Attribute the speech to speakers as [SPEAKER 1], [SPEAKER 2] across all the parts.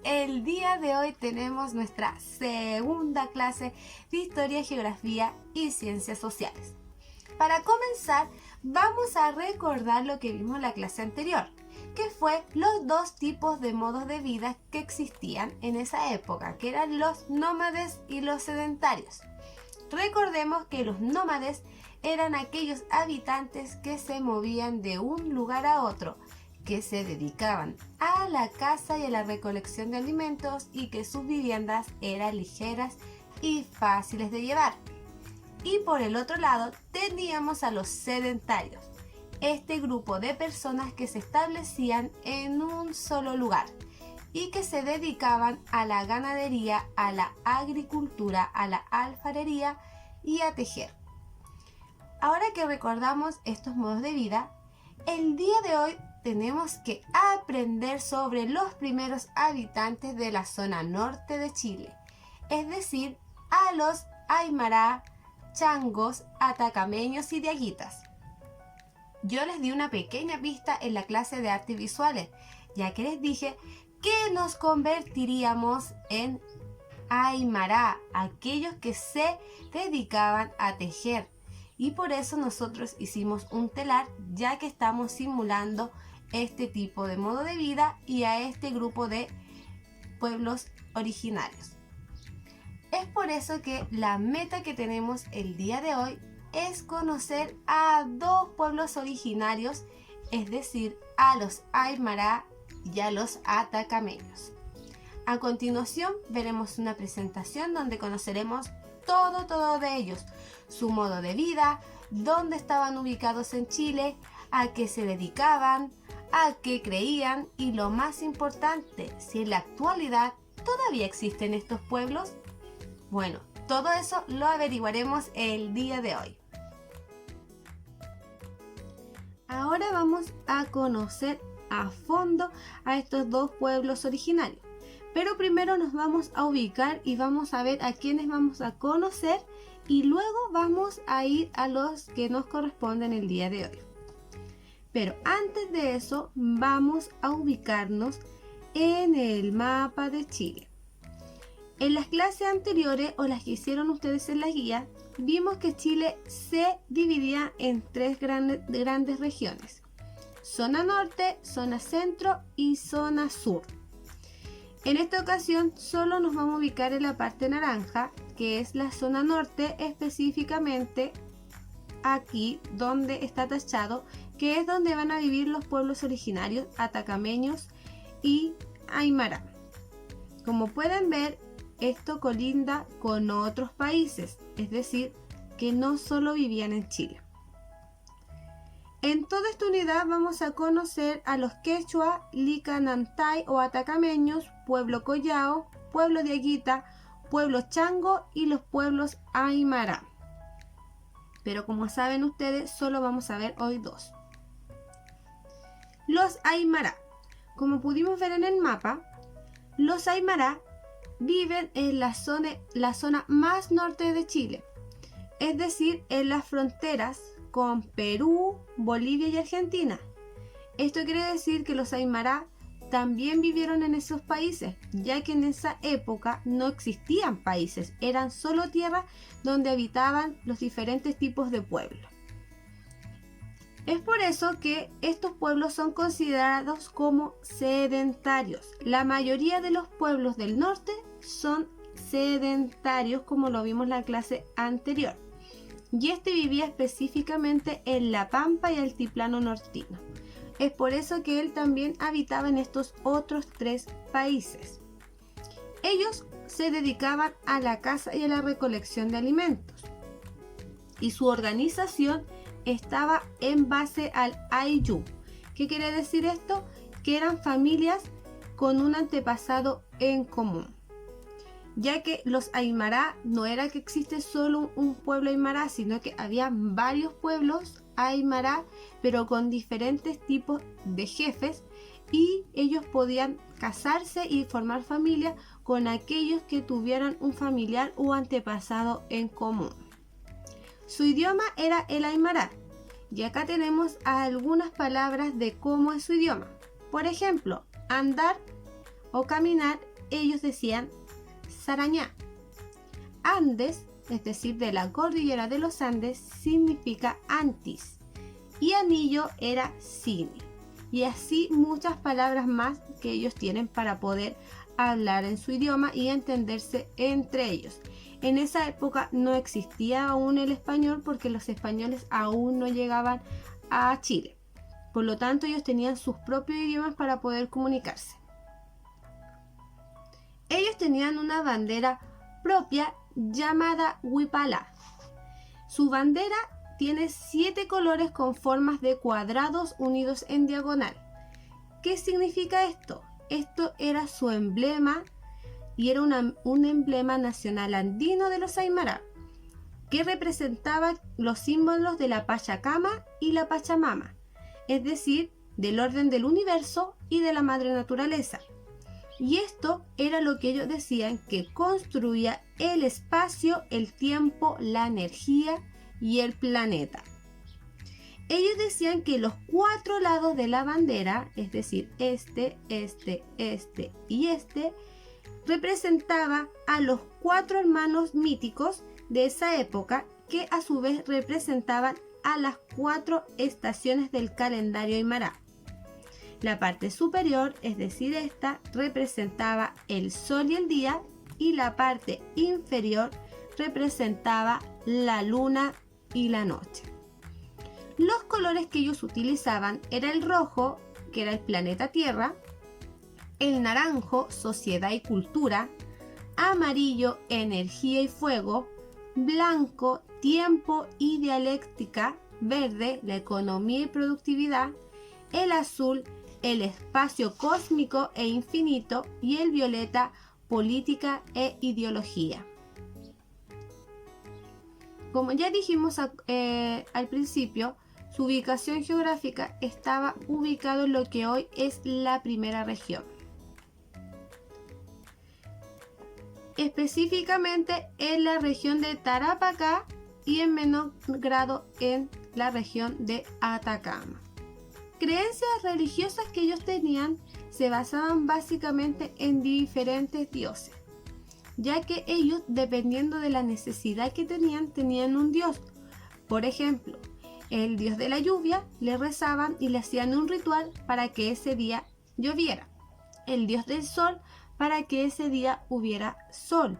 [SPEAKER 1] el día de hoy tenemos nuestra segunda clase de Historia, Geografía y Ciencias Sociales. Para comenzar, vamos a recordar lo que vimos en la clase anterior, que fue los dos tipos de modos de vida que existían en esa época, que eran los nómades y los sedentarios. Recordemos que los nómades eran aquellos habitantes que se movían de un lugar a otro, que se dedicaban a la caza y a la recolección de alimentos y que sus viviendas eran ligeras y fáciles de llevar. Y por el otro lado teníamos a los sedentarios, este grupo de personas que se establecían en un solo lugar y que se dedicaban a la ganadería, a la agricultura, a la alfarería y a tejer. Ahora que recordamos estos modos de vida, el día de hoy tenemos que aprender sobre los primeros habitantes de la zona norte de Chile, es decir, a los aymara, changos, atacameños y diaguitas. Yo les di una pequeña pista en la clase de artes visuales, ya que les dije que nos convertiríamos en aymara, aquellos que se dedicaban a tejer. Y por eso nosotros hicimos un telar, ya que estamos simulando este tipo de modo de vida y a este grupo de pueblos originarios. Es por eso que la meta que tenemos el día de hoy es conocer a dos pueblos originarios, es decir, a los aymara y a los atacameños. A continuación veremos una presentación donde conoceremos todo de ellos, su modo de vida, dónde estaban ubicados en Chile, a qué se dedicaban, a qué creían y lo más importante, si en la actualidad todavía existen estos pueblos. Bueno, todo eso lo averiguaremos el día de hoy. Ahora vamos a conocer a fondo a estos dos pueblos originarios. Pero primero nos vamos a ubicar y vamos a ver a quiénes vamos a conocer y luego vamos a ir a los que nos corresponden el día de hoy. Pero antes de eso vamos a ubicarnos en el mapa de Chile. En las clases anteriores o las que hicieron ustedes en la guía, vimos que Chile se dividía en tres grandes regiones: zona norte, zona centro y zona sur. En esta ocasión solo nos vamos a ubicar en la parte naranja, que es la zona norte, específicamente aquí donde está tachado, que es donde van a vivir los pueblos originarios atacameños y aymara. Como pueden ver, esto colinda con otros países, es decir, que no solo vivían en Chile. En toda esta unidad vamos a conocer a los quechua, licanantay o atacameños, pueblo collao, pueblo diaguita, pueblo chango y los pueblos aymara. Pero como saben ustedes, solo vamos a ver hoy dos. Los aymara. Como pudimos ver en el mapa, los aymara viven en la zona más norte de Chile, es decir, en las fronteras con Perú, Bolivia y Argentina. Esto quiere decir que los aymara también vivieron en esos países, ya que en esa época no existían países, eran solo tierras donde habitaban los diferentes tipos de pueblos. Es por eso que estos pueblos son considerados como sedentarios. La mayoría de los pueblos del norte son sedentarios, como lo vimos en la clase anterior. Y este vivía específicamente en la Pampa y Altiplano nortino. Es por eso que él también habitaba en estos otros tres países. Ellos se dedicaban a la caza y a la recolección de alimentos. Y su organización estaba en base al Ayllu. ¿Qué quiere decir esto? Que eran familias con un antepasado en común. Ya que los aymara no era que existe solo un pueblo aymara, sino que había varios pueblos aymara, pero con diferentes tipos de jefes, y ellos podían casarse y formar familia con aquellos que tuvieran un familiar o antepasado en común. Su idioma era el aymara, y acá tenemos algunas palabras de cómo es su idioma. Por ejemplo, andar o caminar ellos decían Sarañá. Andes, es decir, de la cordillera de los Andes, significa Antis y anillo era Sini. Y así muchas palabras más que ellos tienen para poder hablar en su idioma y entenderse entre ellos. En esa época no existía aún el español porque los españoles aún no llegaban a Chile. Por lo tanto, ellos tenían sus propios idiomas para poder comunicarse. Ellos tenían una bandera propia llamada Huipala. Su bandera tiene 7 colores con formas de cuadrados unidos en diagonal. ¿Qué significa esto? Esto era su emblema y era un emblema nacional andino de los Aymara, que representaba los símbolos de la Pachacama y la Pachamama, es decir, del orden del universo y de la madre naturaleza. Y esto era lo que ellos decían que construía el espacio, el tiempo, la energía y el planeta. Ellos decían que los 4 lados de la bandera, es decir, este y este, representaba a los 4 hermanos míticos de esa época que a su vez representaban a las 4 estaciones del calendario Aymara. La parte superior, es decir, esta, representaba el sol y el día y la parte inferior representaba la luna y la noche. Los colores que ellos utilizaban era el rojo, que era el planeta Tierra, el naranjo, sociedad y cultura, amarillo, energía y fuego, blanco, tiempo y dialéctica, verde, la economía y productividad, el azul, el espacio cósmico e infinito y el violeta, política e ideología. Como ya dijimos al principio, su ubicación geográfica estaba ubicado en lo que hoy es la primera región. Específicamente en la región de Tarapacá y en menor grado en la región de Atacama. Creencias religiosas que ellos tenían se basaban básicamente en diferentes dioses, ya que ellos, dependiendo de la necesidad que tenían un dios. Por ejemplo, el dios de la lluvia le rezaban y le hacían un ritual para que ese día lloviera. El dios del sol para que ese día hubiera sol.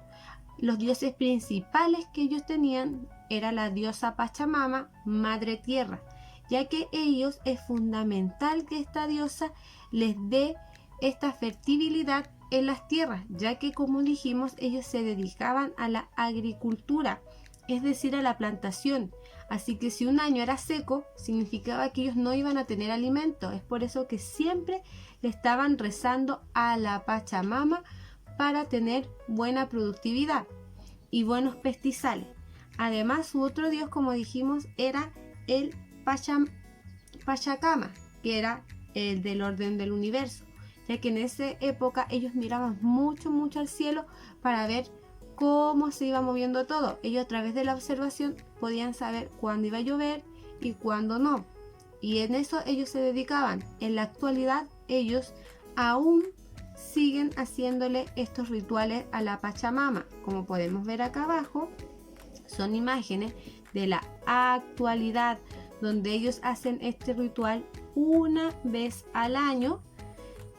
[SPEAKER 1] Los dioses principales que ellos tenían era la diosa Pachamama, Madre Tierra, ya que ellos es fundamental que esta diosa les dé esta fertilidad en las tierras, ya que como dijimos ellos se dedicaban a la agricultura, es decir, a la plantación. Así que si un año era seco, significaba que ellos no iban a tener alimento. Es por eso que siempre le estaban rezando a la Pachamama para tener buena productividad y buenos pastizales. Además, su otro dios, como dijimos, era el Pachacama, que era el del orden del universo, ya que en esa época ellos miraban mucho al cielo para ver cómo se iba moviendo todo. Ellos a través de la observación podían saber cuándo iba a llover y cuándo no. Y en eso ellos se dedicaban. En la actualidad ellos aún siguen haciéndole estos rituales a la Pachamama. Como podemos ver acá abajo, son imágenes de la actualidad donde ellos hacen este ritual una vez al año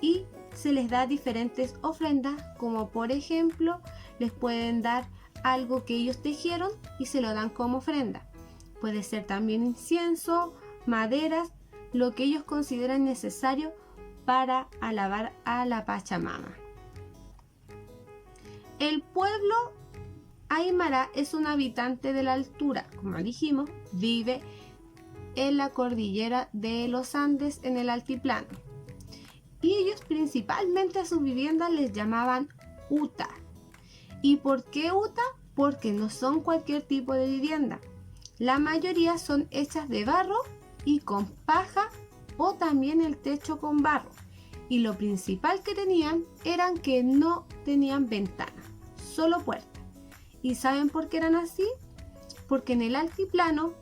[SPEAKER 1] y se les da diferentes ofrendas, como por ejemplo les pueden dar algo que ellos tejieron y se lo dan como ofrenda. Puede ser también incienso, maderas, lo que ellos consideran necesario para alabar a la Pachamama. El pueblo Aymara es un habitante de la altura, como dijimos, vive en la cordillera de los Andes en el altiplano. Y ellos principalmente a sus viviendas les llamaban Uta. ¿Y por qué Uta? Porque no son cualquier tipo de vivienda. La mayoría son hechas de barro y con paja o también el techo con barro. Y lo principal que tenían eran que no tenían ventana, solo puertas. ¿Y saben por qué eran así? Porque en el altiplano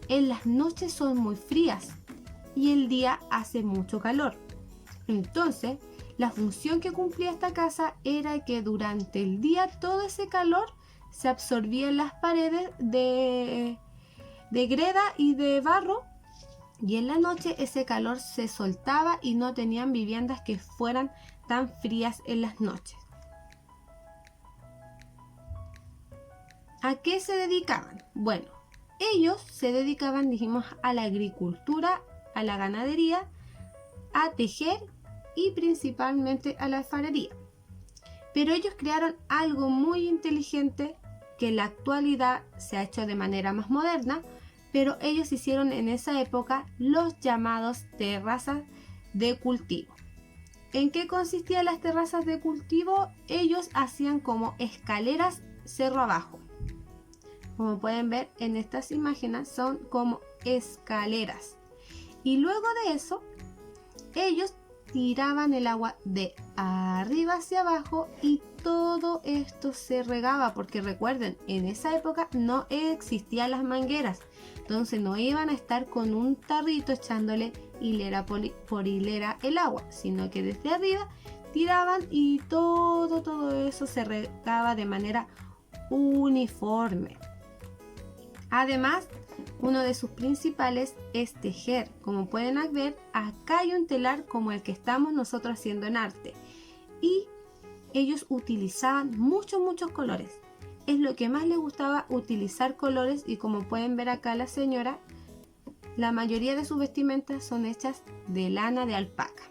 [SPEAKER 1] en las noches son muy frías y el día hace mucho calor. Entonces, La función que cumplía esta casa era que durante el día todo ese calor se absorbía en las paredes de greda y de barro, y en la noche ese calor se soltaba y no tenían viviendas que fueran tan frías en las noches. ¿A qué se dedicaban? Bueno, ellos se dedicaban, dijimos, a la agricultura, a la ganadería, a tejer y principalmente a la alfarería. Pero ellos crearon algo muy inteligente que en la actualidad se ha hecho de manera más moderna, pero ellos hicieron en esa época los llamados terrazas de cultivo. ¿En qué consistían las terrazas de cultivo? Ellos hacían como escaleras cerro abajo. Como pueden ver en estas imágenes, son como escaleras. Y luego de eso, ellos tiraban el agua de arriba hacia abajo y todo esto se regaba, porque recuerden, en esa época no existían las mangueras, entonces no iban a estar con un tarrito echándole hilera por hilera el agua, sino que desde arriba tiraban y todo eso se regaba de manera uniforme. Además, uno de sus principales es tejer. Como pueden ver, acá hay un telar como el que estamos nosotros haciendo en arte. Y ellos utilizaban muchos colores. Es lo que más les gustaba, utilizar colores, y como pueden ver acá la señora, la mayoría de sus vestimentas son hechas de lana de alpaca.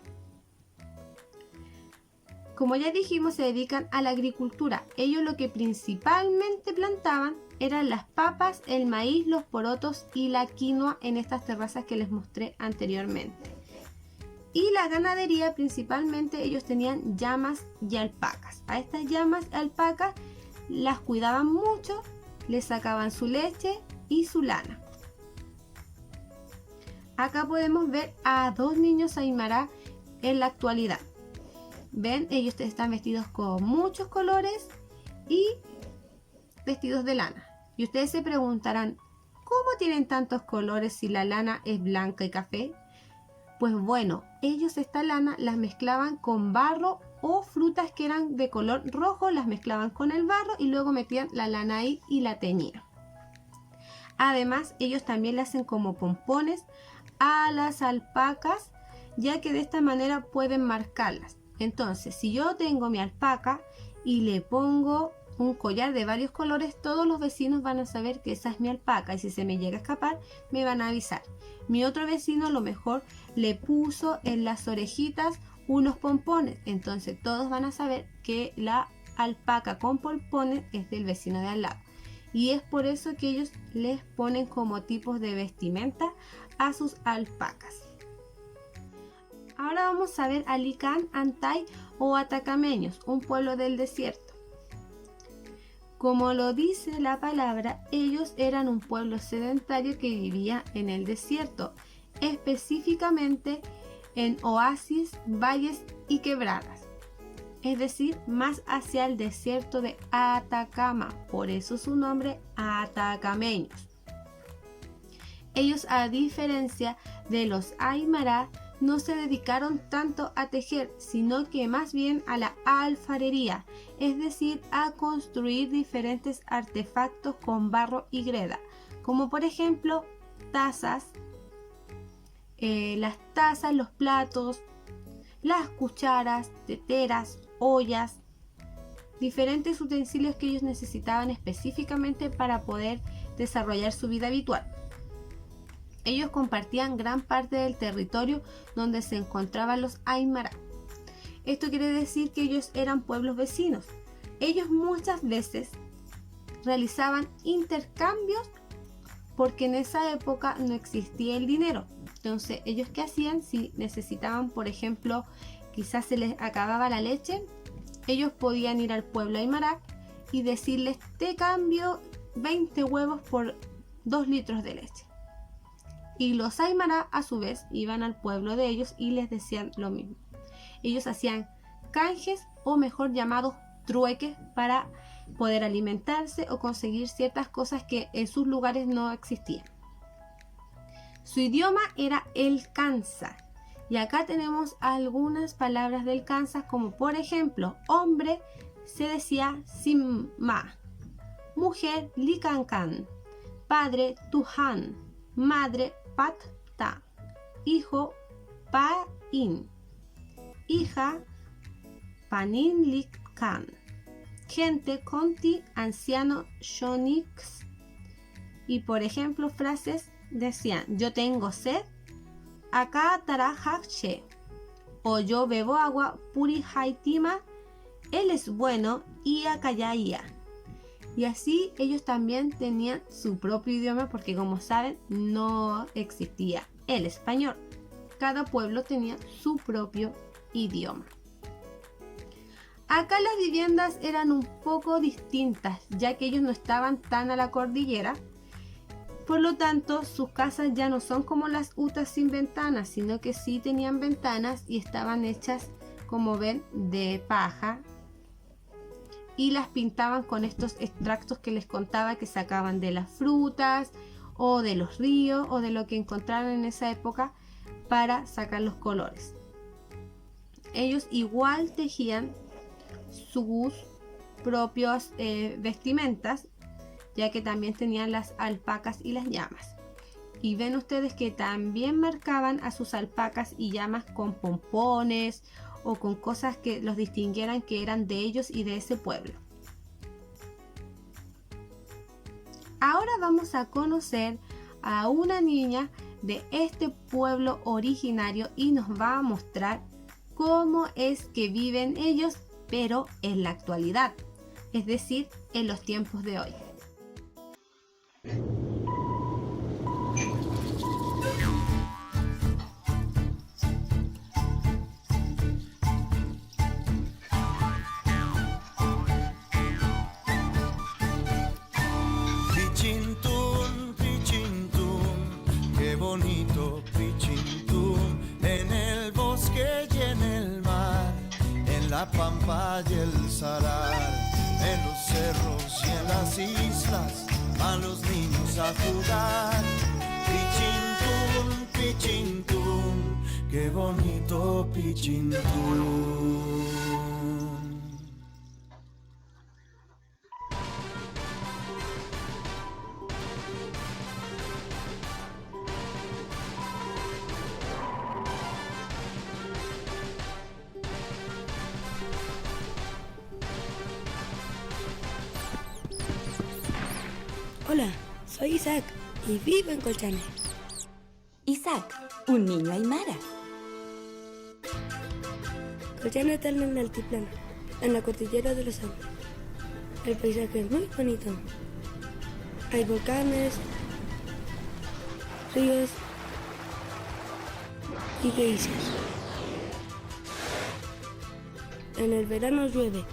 [SPEAKER 1] Como ya dijimos, se dedican a la agricultura. Ellos lo que principalmente plantaban eran las papas, el maíz, los porotos y la quinoa en estas terrazas que les mostré anteriormente. Y la ganadería, principalmente ellos tenían llamas y alpacas. A estas llamas y alpacas las cuidaban mucho, les sacaban su leche y su lana. Acá podemos ver a dos niños aymara en la actualidad. Ven, ellos están vestidos con muchos colores y vestidos de lana. Y ustedes se preguntarán, ¿cómo tienen tantos colores si la lana es blanca y café? Pues bueno, ellos esta lana las mezclaban con barro o frutas que eran de color rojo, las mezclaban con el barro y luego metían la lana ahí y la teñían. Además, ellos también le hacen como pompones a las alpacas, ya que de esta manera pueden marcarlas. Entonces, si yo tengo mi alpaca y le pongo un collar de varios colores, todos los vecinos van a saber que esa es mi alpaca, y si se me llega a escapar me van a avisar. Mi otro vecino a lo mejor le puso en las orejitas unos pompones, entonces todos van a saber que la alpaca con pompones es del vecino de al lado, y es por eso que ellos les ponen como tipos de vestimenta a sus alpacas. Ahora vamos a ver a Licán, Antay o atacameños, un pueblo del desierto. Como lo dice la palabra, ellos eran un pueblo sedentario que vivía en el desierto, específicamente en oasis, valles y quebradas, es decir, más hacia el desierto de Atacama, por eso su nombre, atacameños. Ellos, a diferencia de los aymara, no se dedicaron tanto a tejer, sino que más bien a la alfarería, es decir, a construir diferentes artefactos con barro y greda, como por ejemplo tazas, las tazas, los platos, las cucharas, teteras, ollas, diferentes utensilios que ellos necesitaban específicamente para poder desarrollar su vida habitual. Ellos compartían gran parte del territorio donde se encontraban los aymara. Esto quiere decir que ellos eran pueblos vecinos. Ellos muchas veces realizaban intercambios porque en esa época no existía el dinero. Entonces, ellos ¿qué hacían? Si necesitaban, por ejemplo, quizás se les acababa la leche, ellos podían ir al pueblo aymara y decirles: te cambio 20 huevos por 2 litros de leche. Y los aymara a su vez iban al pueblo de ellos y les decían lo mismo. Ellos hacían canjes, o mejor llamados trueques, para poder alimentarse o conseguir ciertas cosas que en sus lugares no existían. Su idioma era el kansa, Y acá tenemos algunas palabras del Kansas, como por ejemplo, hombre se decía Simma, mujer Likankan, padre Tuhan, madre Patta, hijo Pain, hija Paninlikkan, gente Conti, anciano Shonix. Y por ejemplo, frases decían: yo tengo sed, acá tarajache, o yo bebo agua, puri haitima, él es bueno, ia kayaya. Y así ellos también tenían su propio idioma, porque como saben no existía el español. Cada pueblo tenía su propio idioma. Acá las viviendas eran un poco distintas, ya que ellos no estaban tan a la cordillera. Por lo tanto, sus casas ya no son como las hutas sin ventanas, sino que sí tenían ventanas y estaban hechas, como ven, de paja. Y las pintaban con estos extractos que les contaba, que sacaban de las frutas o de los ríos o de lo que encontraran en esa época para sacar los colores. Ellos igual tejían sus propias vestimentas, ya que también tenían las alpacas y las llamas. Y ven ustedes que también marcaban a sus alpacas y llamas con pompones o con cosas que los distinguieran que eran de ellos y de ese pueblo. Ahora vamos a conocer a una niña de este pueblo originario y nos va a mostrar cómo es que viven ellos, pero en la actualidad, es decir, en los tiempos de hoy.
[SPEAKER 2] Pichintún, pichintún, qué bonito pichintún, en el bosque y en el mar, en la pampa y el salar, en los cerros y en las islas, van los niños a jugar. Pichintún, pichintún, qué bonito pichintún.
[SPEAKER 3] Hola, soy Isaac y vivo en Colchane.
[SPEAKER 4] Isaac, un niño aymara.
[SPEAKER 3] Colchane está en el altiplano, en la cordillera de los Andes. El paisaje es muy bonito. Hay volcanes, ríos y geysers. En el verano llueve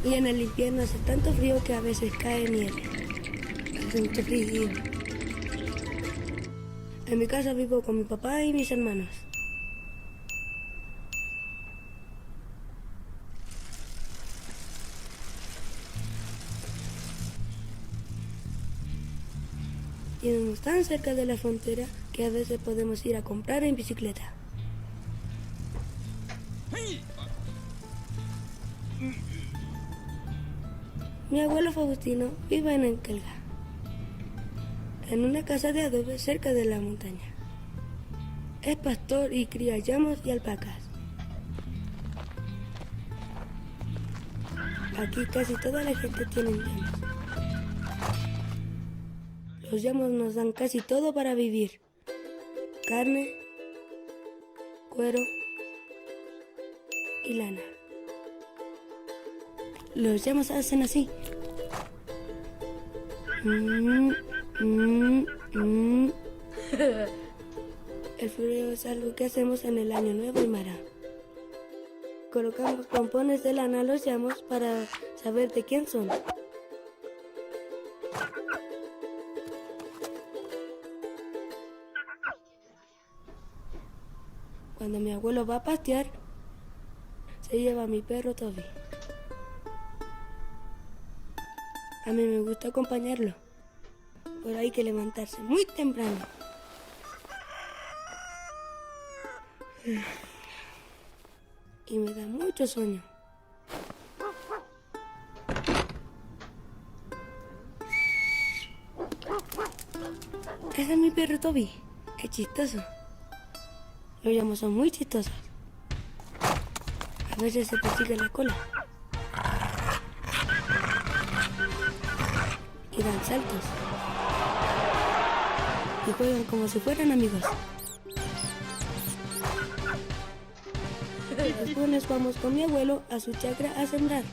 [SPEAKER 3] y en el invierno hace tanto frío que a veces cae nieve. Hace mucho frío. En mi casa vivo con mi papá y mis hermanos. Y vivimos tan cerca de la frontera que a veces podemos ir a comprar en bicicleta. Mi abuelo Faustino vive en Enkelga, en una casa de adobe cerca de la montaña. Es pastor y cría llamos y alpacas. Aquí casi toda la gente tiene llamos. Los llamos nos dan casi todo para vivir: carne, cuero y lana. Los llamos hacen así. El floreo es algo que hacemos en el Año Nuevo aymara. Colocamos pompones de lana a los llamos para saber de quién son. Cuando mi abuelo va a pastear, se lleva a mi perro Toby. A mí me gusta acompañarlo, pero hay que levantarse muy temprano. Y me da mucho sueño. Ese es mi perro Toby. Es chistoso. Los llamos son muy chistosos. A veces se persigue la cola. Y dan saltos. Y juegan como si fueran amigos. Después nos vamos con mi abuelo a su chacra a sembrar.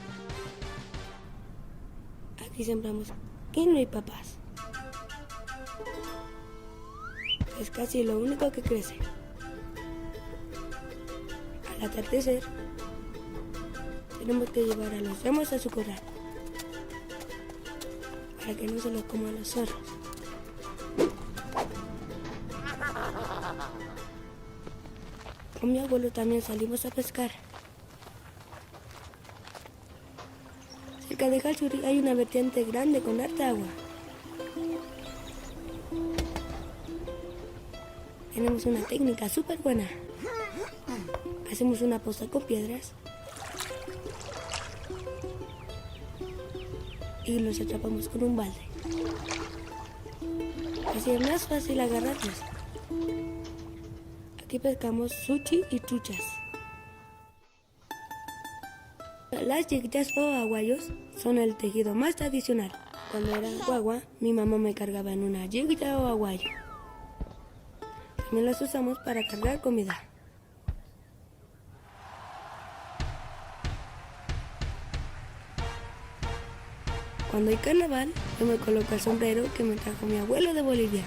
[SPEAKER 3] Aquí sembramos quinoa y papas. Es casi lo único que crece. Al atardecer, tenemos que llevar a los llamos a su corral para que no se los coman los zorros. Con mi abuelo también salimos a pescar. Cerca de Jalsuri hay una vertiente grande con harta agua. Tenemos una técnica súper buena. Hacemos una poza con piedras y los atrapamos con un balde. Así es más fácil agarrarlos. Aquí pescamos sushi y truchas. Las yigtas o aguayos son el tejido más tradicional. Cuando era guagua, mi mamá me cargaba en una yigta o aguayo. También las usamos para cargar comida. Cuando hay carnaval, yo me coloco el sombrero que me trajo mi abuelo de Bolivia.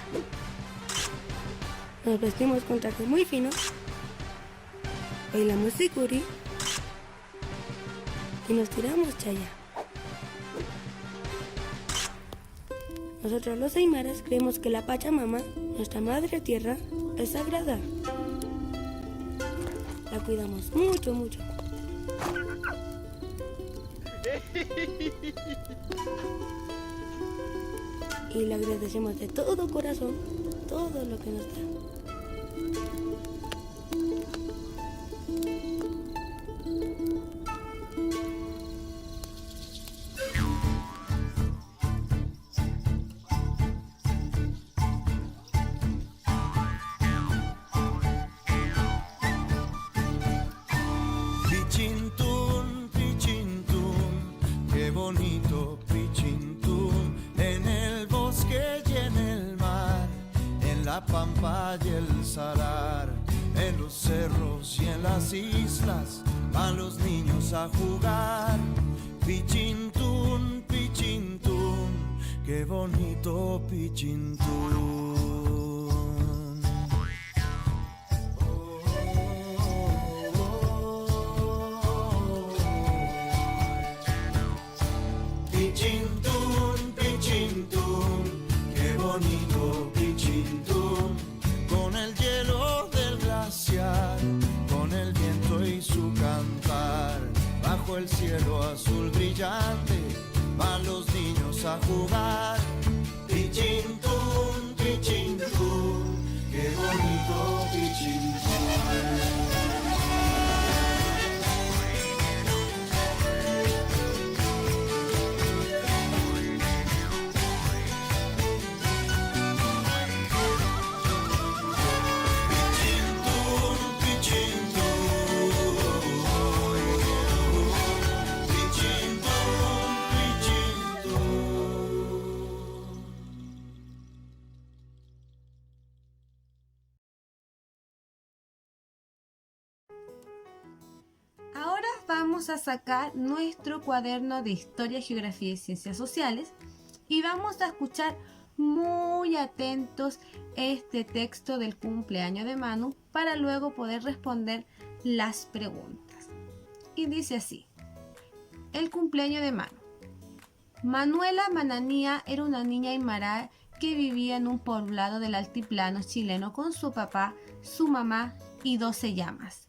[SPEAKER 3] Nos vestimos con trajes muy finos, bailamos sicuri y nos tiramos chaya. Nosotros los aymaras creemos que la Pachamama, nuestra madre tierra, es sagrada. La cuidamos mucho, mucho. Y le agradecemos de todo corazón todo lo que nos da.
[SPEAKER 2] Pichintún, pichintún, qué bonito pichintún, en el bosque y en el mar, en la pampa y el salar, en los cerros y en las islas, van los niños a jugar. Pichintún, pichintún, qué bonito pichintún. Pichintún, pichintún, qué bonito pichintún, con el hielo del glaciar, con el viento y su cantar, bajo el cielo azul brillante, van los niños a jugar. Pichintún, pichintún, qué bonito pichintún.
[SPEAKER 1] Ahora vamos a sacar nuestro cuaderno de Historia, Geografía y Ciencias Sociales y vamos a escuchar muy atentos este texto del cumpleaños de Manu para luego poder responder las preguntas. Y dice así: el cumpleaños de Manu. Manuela Mananía era una niña aymara que vivía en un poblado del altiplano chileno con su papá, su mamá y 12 llamas.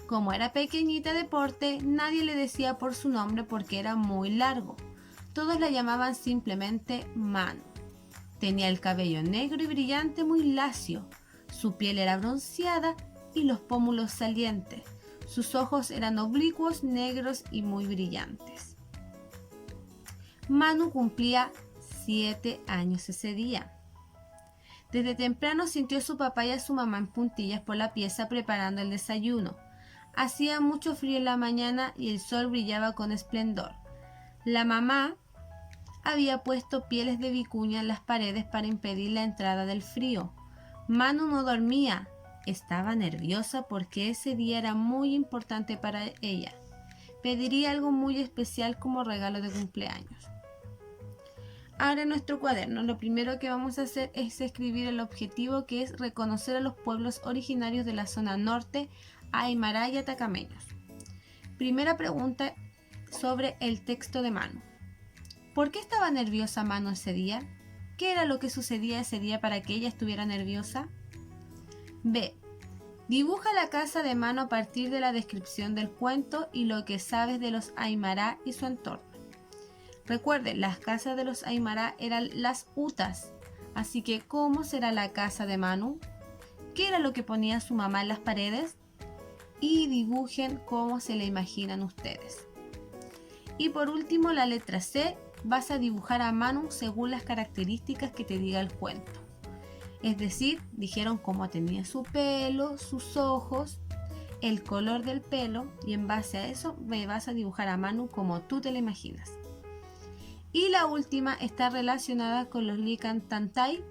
[SPEAKER 1] Como era pequeñita de porte, nadie le decía por su nombre porque era muy largo. Todos la llamaban simplemente Manu. Tenía el cabello negro y brillante muy lacio. Su piel era bronceada y los pómulos salientes. Sus ojos eran oblicuos, negros y muy brillantes. Manu cumplía 7 años ese día. Desde temprano sintió a su papá y a su mamá en puntillas por la pieza preparando el desayuno. Hacía mucho frío en la mañana y el sol brillaba con esplendor. La mamá había puesto pieles de vicuña en las paredes para impedir la entrada del frío. Manu no dormía. Estaba nerviosa porque ese día era muy importante para ella. Pediría algo muy especial como regalo de cumpleaños. Ahora en nuestro cuaderno lo primero que vamos a hacer es escribir el objetivo, que es reconocer a los pueblos originarios de la zona norte, Aymara y Atacameños. Primera pregunta sobre el texto de Manu. ¿Por qué estaba nerviosa Manu ese día? ¿Qué era lo que sucedía ese día para que ella estuviera nerviosa? B. Dibuja la casa de Manu a partir de la descripción del cuento y lo que sabes de los Aymara y su entorno. Recuerden, las casas de los Aymara eran las hutas, así que ¿cómo será la casa de Manu? ¿Qué era lo que ponía su mamá en las paredes? Y dibujen cómo se la imaginan ustedes. Y por último, la letra C, vas a dibujar a Manu según las características que te diga el cuento. Es decir, dijeron cómo tenía su pelo, sus ojos, el color del pelo, y en base a eso me vas a dibujar a Manu como tú te la imaginas. Y la última está relacionada con los Licantantay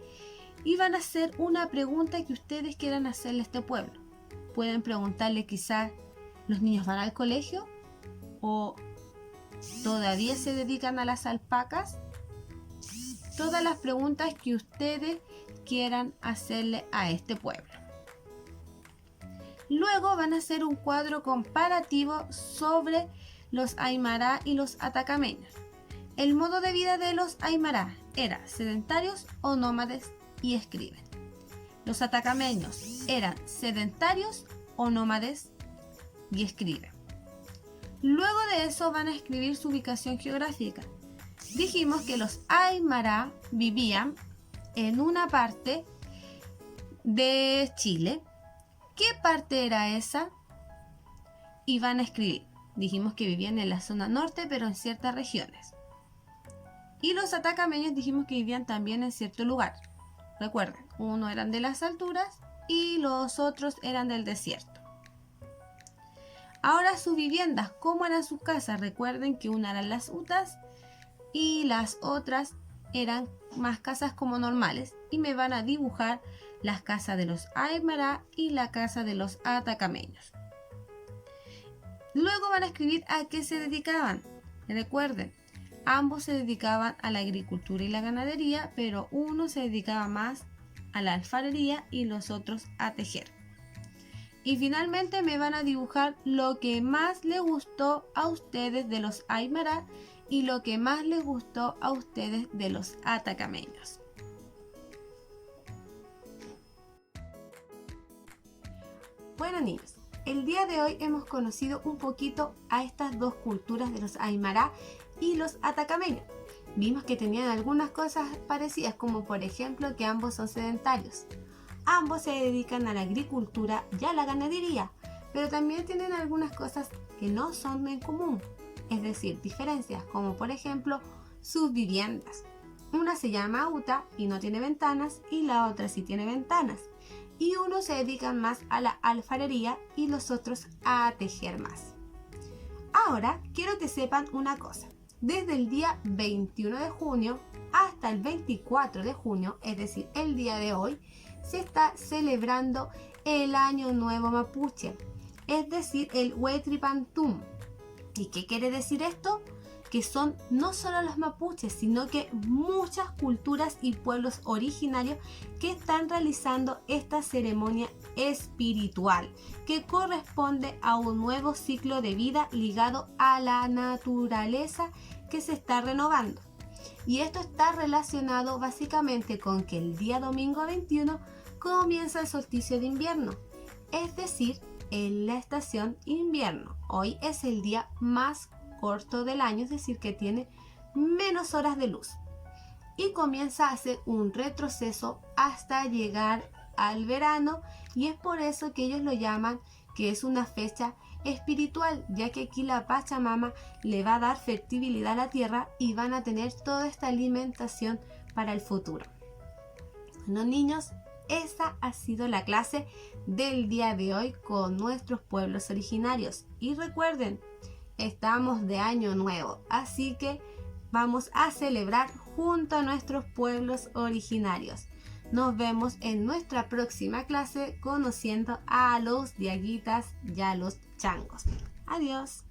[SPEAKER 1] y van a hacer una pregunta que ustedes quieran hacerle a este pueblo. Pueden preguntarle quizás, ¿los niños van al colegio? ¿O todavía se dedican a las alpacas? Todas las preguntas que ustedes quieran hacerle a este pueblo. Luego van a hacer un cuadro comparativo sobre los Aymara y los atacameños. El modo de vida de los Aymara era sedentarios o nómades y escriben. Los atacameños eran sedentarios o nómades y escriben. Luego de eso van a escribir su ubicación geográfica. Dijimos que los Aymara vivían en una parte de Chile. ¿Qué parte era esa? Y van a escribir. Dijimos que vivían en la zona norte, pero en ciertas regiones. Y los atacameños dijimos que vivían también en cierto lugar. Recuerden, uno eran de las alturas y los otros eran del desierto. Ahora sus viviendas, ¿cómo eran sus casas? Recuerden que una eran las hutas y las otras eran más casas como normales. Y me van a dibujar las casas de los Aymara y la casa de los atacameños. Luego van a escribir a qué se dedicaban. Recuerden, ambos se dedicaban a la agricultura y la ganadería, pero uno se dedicaba más a la alfarería y los otros a tejer. Y finalmente me van a dibujar lo que más les gustó a ustedes de los Aymara y lo que más les gustó a ustedes de los atacameños. Bueno niños, el día de hoy hemos conocido un poquito a estas dos culturas de los Aymara y los atacameños. Vimos que tenían algunas cosas parecidas, como por ejemplo que ambos son sedentarios. Ambos se dedican a la agricultura y a la ganadería, pero también tienen algunas cosas que no son en común, es decir, diferencias, como por ejemplo sus viviendas. Una se llama huta y no tiene ventanas, y la otra sí tiene ventanas. Y unos se dedican más a la alfarería y los otros a tejer más. Ahora quiero que sepan una cosa. Desde el día 21 de junio hasta el 24 de junio, es decir, el día de hoy, se está celebrando el Año Nuevo Mapuche, es decir, el Huaytripantum. ¿Y qué quiere decir esto? Que son no solo los mapuches, sino que muchas culturas y pueblos originarios que están realizando esta ceremonia espiritual, que corresponde a un nuevo ciclo de vida ligado a la naturaleza que se está renovando. Y esto está relacionado básicamente con que el día domingo 21 comienza el solsticio de invierno, es decir, en la estación invierno. Hoy es el día más corto del año, es decir, que tiene menos horas de luz. Y comienza a hacer un retroceso hasta llegar al verano y es por eso que ellos lo llaman que es una fecha espiritual, ya que aquí la Pachamama le va a dar fertilidad a la tierra y van a tener toda esta alimentación para el futuro. Bueno, niños, esa ha sido la clase del día de hoy con nuestros pueblos originarios. Y recuerden, estamos de año nuevo, así que vamos a celebrar junto a nuestros pueblos originarios. Nos vemos en nuestra próxima clase conociendo a los diaguitas y a los changos. Adiós.